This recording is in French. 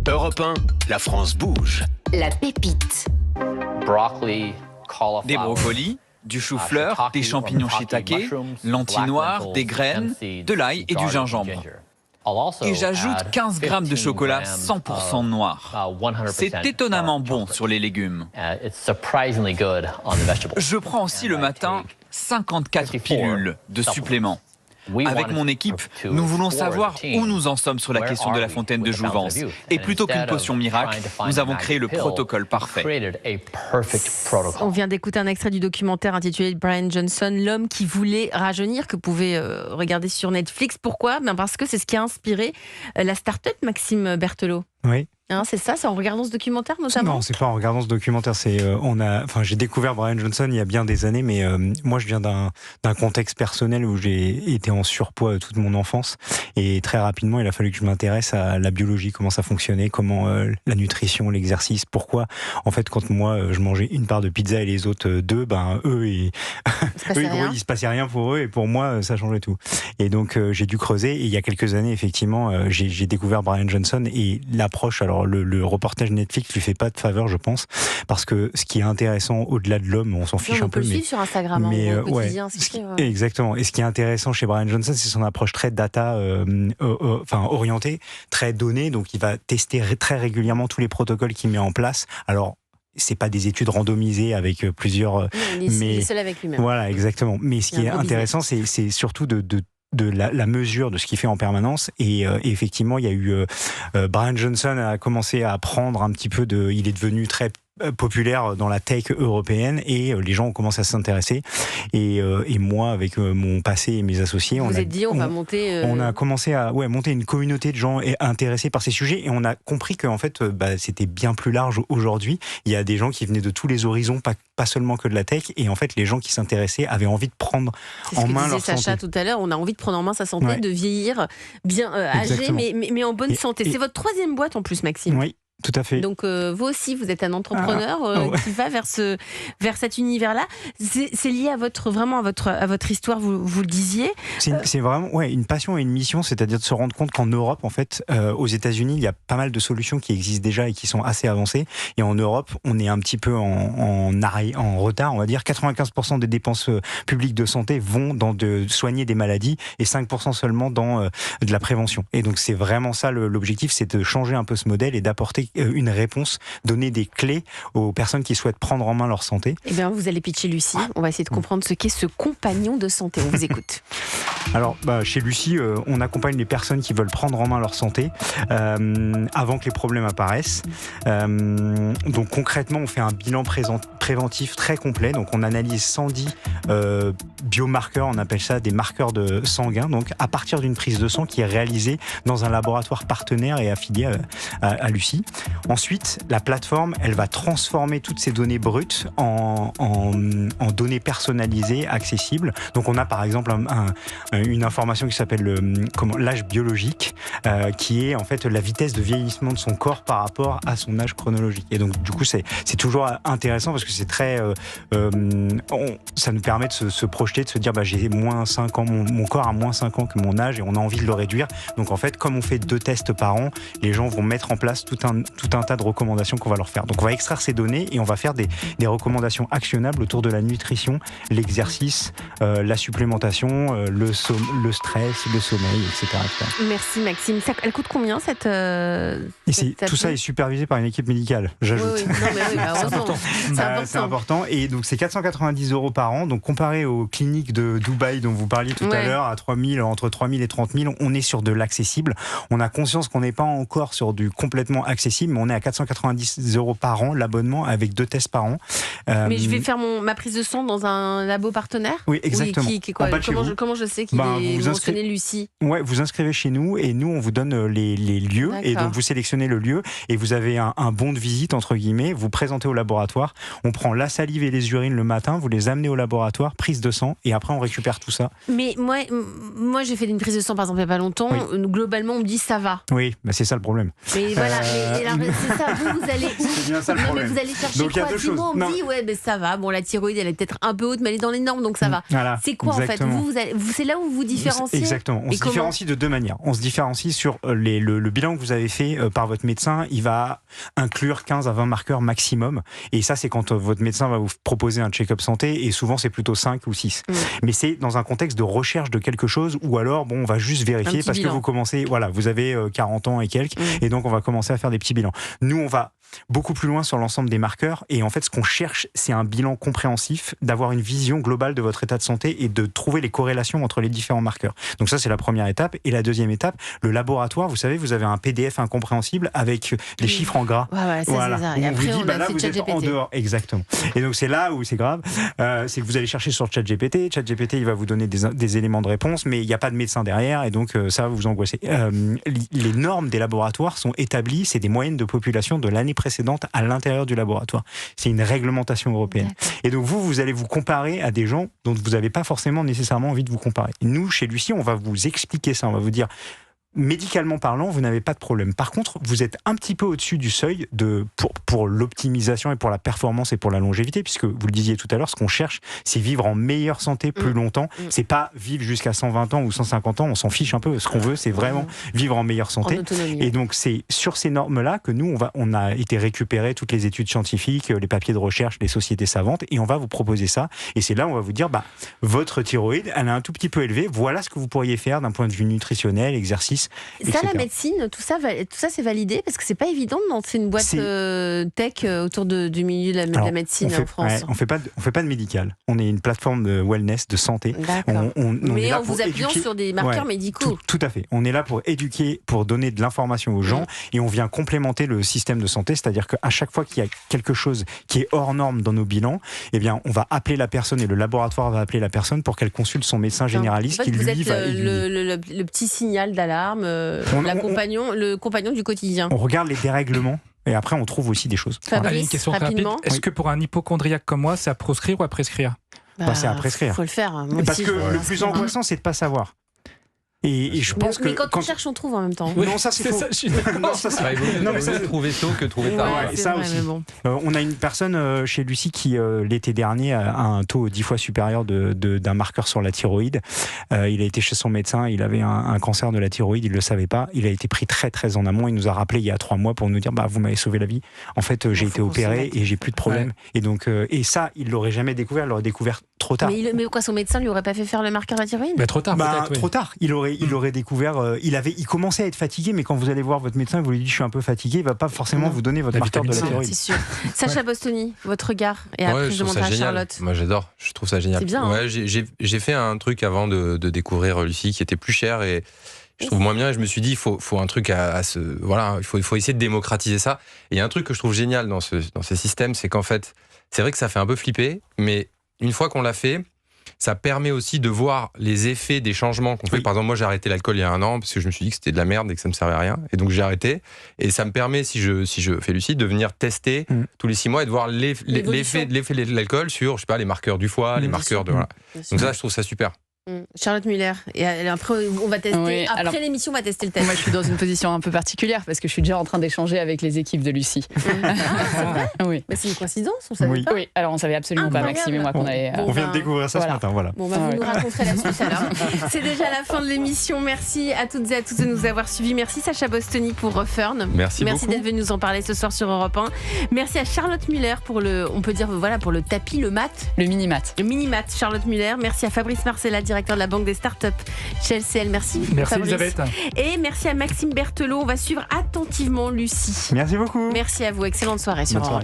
Europe 1, la France bouge. La pépite. Des brocolis, du chou-fleur, des champignons shiitake, lentilles noires, des graines, de l'ail et du gingembre. Et j'ajoute 15 grammes de chocolat 100% noir. C'est étonnamment bon sur les légumes. Je prends aussi le matin 54 pilules de suppléments. Avec mon équipe, nous voulons savoir où nous en sommes sur la question de la fontaine de jouvence. Et plutôt qu'une potion miracle, nous avons créé le protocole parfait. On vient d'écouter un extrait du documentaire intitulé Brian Johnson, l'homme qui voulait rajeunir, que vous pouvez regarder sur Netflix. Pourquoi ? Parce que c'est ce qui a inspiré la start-up Maxime Berthelot. Oui. C'est ça, c'est en regardant ce documentaire notamment ? Non, c'est pas en regardant ce documentaire. J'ai découvert Brian Johnson il y a bien des années, mais moi je viens d'un contexte personnel où j'ai été en surpoids toute mon enfance, et très rapidement il a fallu que je m'intéresse à la biologie, comment ça fonctionnait, comment la nutrition, l'exercice, pourquoi en fait quand moi je mangeais une part de pizza et les autres deux, eux il se passait rien pour eux, et pour moi ça changeait tout. Et donc j'ai dû creuser, et il y a quelques années effectivement j'ai découvert Brian Johnson, et l'approche, alors le reportage Netflix lui fait pas de faveur, je pense, parce que ce qui est intéressant au-delà de l'homme, on s'en fiche un peu, on peut le suivre sur Instagram, au quotidien. Exactement. Et ce qui est intéressant chez Brian Johnson, c'est son approche très data, orientée, très donnée. Donc il va tester très régulièrement tous les protocoles qu'il met en place. Alors c'est pas des études randomisées avec plusieurs, il est seul avec lui-même. Voilà, exactement. Mais ce qui est intéressant, c'est surtout de la mesure de ce qu'il fait en permanence, et effectivement il y a eu Brian Johnson a commencé à prendre un petit peu il est devenu très populaire dans la tech européenne, et les gens ont commencé à s'intéresser, et moi avec mon passé et mes associés on a commencé à monter une communauté de gens intéressés par ces sujets, et on a compris qu'en fait c'était bien plus large aujourd'hui. Il y a des gens qui venaient de tous les horizons, pas seulement que de la tech, et en fait les gens qui s'intéressaient avaient envie de prendre en main leur santé. Sacha tout à l'heure, on a envie de prendre en main sa santé, de vieillir bien âgé, mais en bonne santé. C'est votre troisième boîte en plus, Maxime. Oui. Tout à fait. Donc vous aussi, vous êtes un entrepreneur qui va vers cet univers-là. C'est lié à votre histoire, vous le disiez. C'est vraiment une passion et une mission, c'est-à-dire de se rendre compte qu'en Europe, en fait, aux États-Unis, il y a pas mal de solutions qui existent déjà et qui sont assez avancées. Et en Europe, on est un petit peu en retard, on va dire. 95% des dépenses publiques de santé vont dans soigner des maladies, et 5% seulement dans de la prévention. Et donc c'est vraiment ça l'objectif, c'est de changer un peu ce modèle et d'apporter une réponse, donner des clés aux personnes qui souhaitent prendre en main leur santé. Eh bien, vous allez pitcher Lucie. On va essayer de comprendre ce qu'est ce compagnon de santé. On vous écoute. Alors, chez Lucie, on accompagne les personnes qui veulent prendre en main leur santé avant que les problèmes apparaissent. Donc, concrètement, on fait un bilan préventif très complet. Donc, on analyse 110 biomarqueurs, on appelle ça des marqueurs de sanguin. Donc, à partir d'une prise de sang qui est réalisée dans un laboratoire partenaire et affilié à Lucie. Ensuite, la plateforme, elle va transformer toutes ces données brutes en données personnalisées, accessibles. Donc, on a par exemple une information qui s'appelle l'âge biologique, qui est en fait la vitesse de vieillissement de son corps par rapport à son âge chronologique. Et donc, du coup, c'est toujours intéressant parce que c'est très, ça nous permet de se projeter, de se dire, j'ai moins 5 ans, mon corps a moins 5 ans que mon âge, et on a envie de le réduire. Donc, en fait, comme on fait 2 tests par an, les gens vont mettre en place tout un tas de recommandations qu'on va leur faire. Donc on va extraire ces données et on va faire des recommandations actionnables autour de la nutrition, l'exercice, la supplémentation, le stress, le sommeil, etc. Merci Maxime. Elle coûte combien cette tout ça est supervisé par une équipe médicale, j'ajoute. C'est important. Et donc c'est 490 € par an. Donc comparé aux cliniques de Dubaï dont vous parliez tout à l'heure, à 3000, entre 3000 et 30 000, on est sur de l'accessible. On a conscience qu'on n'est pas encore sur du complètement accessible, mais on est à 490 € par an, l'abonnement, avec 2 tests par an. Mais je vais faire ma prise de sang dans un labo partenaire ? Oui, exactement. Comment je sais qu'il est mentionné Lucie ? Ouais, vous inscrivez chez nous et nous on vous donne les lieux. D'accord. Et donc vous sélectionnez le lieu et vous avez un bon de visite entre guillemets, vous présentez au laboratoire, on prend la salive et les urines le matin, vous les amenez au laboratoire, prise de sang, et après on récupère tout ça. Mais moi j'ai fait une prise de sang par exemple il n'y a pas longtemps, globalement on me dit ça va. Oui, c'est ça le problème. Mais voilà, c'est ça, vous allez où? C'est bien ça le problème. Mais vous allez chercher donc, quoi? Dis-moi, on me dit ça va, bon la thyroïde elle est peut-être un peu haute mais elle est dans les normes donc ça va. Voilà, c'est quoi exactement. en fait c'est là où vous vous différenciez? Exactement, on se différencie de deux manières. On se différencie sur le bilan que vous avez fait par votre médecin, il va inclure 15 à 20 marqueurs maximum, et ça c'est quand votre médecin va vous proposer un check-up santé, et souvent c'est plutôt 5 ou 6. Mais c'est dans un contexte de recherche de quelque chose, ou alors on va juste vérifier parce que vous commencez, vous avez 40 ans et quelques, et donc on va commencer à faire des petits bilans. Nous on va beaucoup plus loin sur l'ensemble des marqueurs, et en fait ce qu'on cherche c'est un bilan compréhensif, d'avoir une vision globale de votre état de santé et de trouver les corrélations entre les différents marqueurs. Donc ça c'est la première étape, et la deuxième étape, le laboratoire, vous savez, vous avez un PDF incompréhensible avec les chiffres en gras. Voilà. Et on après vous dit là vous êtes en dehors. Exactement. Et donc c'est là où c'est grave, c'est que vous allez chercher sur ChatGPT. ChatGPT il va vous donner des éléments de réponse, mais il n'y a pas de médecin derrière, et donc ça va vous angoisser. Les normes des laboratoires sont établies, c'est des moyennes de population de l'année précédente à l'intérieur du laboratoire. C'est une réglementation européenne. Et donc vous allez vous comparer à des gens dont vous n'avez pas forcément nécessairement envie de vous comparer. Nous, chez Lucie, on va vous expliquer ça, on va vous dire, médicalement parlant, vous n'avez pas de problème. Par contre, vous êtes un petit peu au-dessus du seuil pour l'optimisation et pour la performance et pour la longévité, puisque vous le disiez tout à l'heure, ce qu'on cherche, c'est vivre en meilleure santé plus longtemps. C'est pas vivre jusqu'à 120 ans ou 150 ans, on s'en fiche un peu. Ce qu'on veut, c'est vraiment vivre en meilleure santé. Et donc, c'est sur ces normes-là que nous, on a été récupérer toutes les études scientifiques, les papiers de recherche, les sociétés savantes, et on va vous proposer ça. Et c'est là où on va vous dire, votre thyroïde, elle est un tout petit peu élevée. Voilà ce que vous pourriez faire d'un point de vue nutritionnel, exercice. Ça, la médecine, tout ça c'est validé, parce que c'est pas évident de lancer une boîte tech autour du milieu de la médecine en France. On fait pas de médical. On est une plateforme de wellness, de santé. Mais en vous appuyant sur des marqueurs médicaux. Tout à fait. On est là pour éduquer, pour donner de l'information aux gens, et on vient complémenter le système de santé, c'est-à-dire qu'à chaque fois qu'il y a quelque chose qui est hors norme dans nos bilans, eh bien, on va appeler la personne, et le laboratoire va appeler la personne pour qu'elle consulte son médecin généraliste, qui lui va aiguiller. Le petit signal d'alarme. Le compagnon du quotidien. On regarde les dérèglements, et après on trouve aussi des choses. Allez, une question rapide. Est-ce que pour un hypochondriaque comme moi, c'est à proscrire ou à prescrire? C'est à prescrire. Faut le faire. Parce que le plus angoissant, c'est de ne pas savoir. Et je pense mais quand on cherche, on trouve en même temps. Non, ça c'est faux. C'est trouver tôt que trouver tard. Ça aussi. On a une personne chez Lucie qui, l'été dernier, a un taux 10 fois supérieur d'un marqueur sur la thyroïde. Il a été chez son médecin, il avait un cancer de la thyroïde, il ne le savait pas. Il a été pris très très en amont. Il nous a rappelé il y a 3 mois pour nous dire vous m'avez sauvé la vie. En fait, j'ai été opéré et j'ai plus de problème. Et donc, et ça, il l'aurait jamais découvert. Il l'aurait découvert trop tard. Mais quoi, son médecin lui aurait pas fait faire le marqueur de la thyroïde? Trop tard. Trop tard. Il aurait découvert. Il commençait à être fatigué, mais quand vous allez voir votre médecin, vous lui dites je suis un peu fatigué, il va pas forcément vous donner votre marqueur de la thyroïde. C'est sûr. Sacha Bostoni, votre regard et après je demande à Charlotte. Moi j'adore, je trouve ça génial. C'est bien. J'ai fait un truc avant de découvrir Lucie qui était plus cher et je trouve moins bien, et je me suis dit il faut un truc il faut essayer de démocratiser ça. Et il y a un truc que je trouve génial dans ces systèmes, c'est qu'en fait c'est vrai que ça fait un peu flipper, mais une fois qu'on l'a fait, ça permet aussi de voir les effets des changements qu'on fait. Par exemple, moi j'ai arrêté l'alcool il y a 1 an parce que je me suis dit que c'était de la merde et que ça me servait à rien, et donc j'ai arrêté, et ça me permet, si je fais Lucie, de venir tester tous les 6 mois et de voir l'effet de l'alcool sur, je sais pas, les marqueurs du foie, les marqueurs de voilà. Donc ça, je trouve ça super. Charlotte Muller, et après on va tester. Après l'émission, on va tester le test. Moi, je suis dans une position un peu particulière parce que je suis déjà en train d'échanger avec les équipes de Lucie. C'est vrai. Oui. Mais c'est une coïncidence, on savait pas. Oui, alors on savait absolument pas, Maxime et moi, qu'on allait. On vient de découvrir ça ce matin, voilà. Bon, vous nous raconterez la suite alors. C'est déjà la fin de l'émission. Merci à toutes et à tous de nous avoir suivis. Merci Sacha Bostoni pour Fern. Merci d'être venu nous en parler ce soir sur Europe 1. Merci à Charlotte Muller pour pour le tapis, le mat. Le mini-mat. Le mini-mat, Charlotte Muller. Merci à Fabrice Marcella, directeur de la Banque des Startups chez LCL. Merci Fabrice. Elisabeth. Et merci à Maxime Berthelot. On va suivre attentivement Lucie. Merci beaucoup. Merci à vous. Excellente soirée sur Europe 1.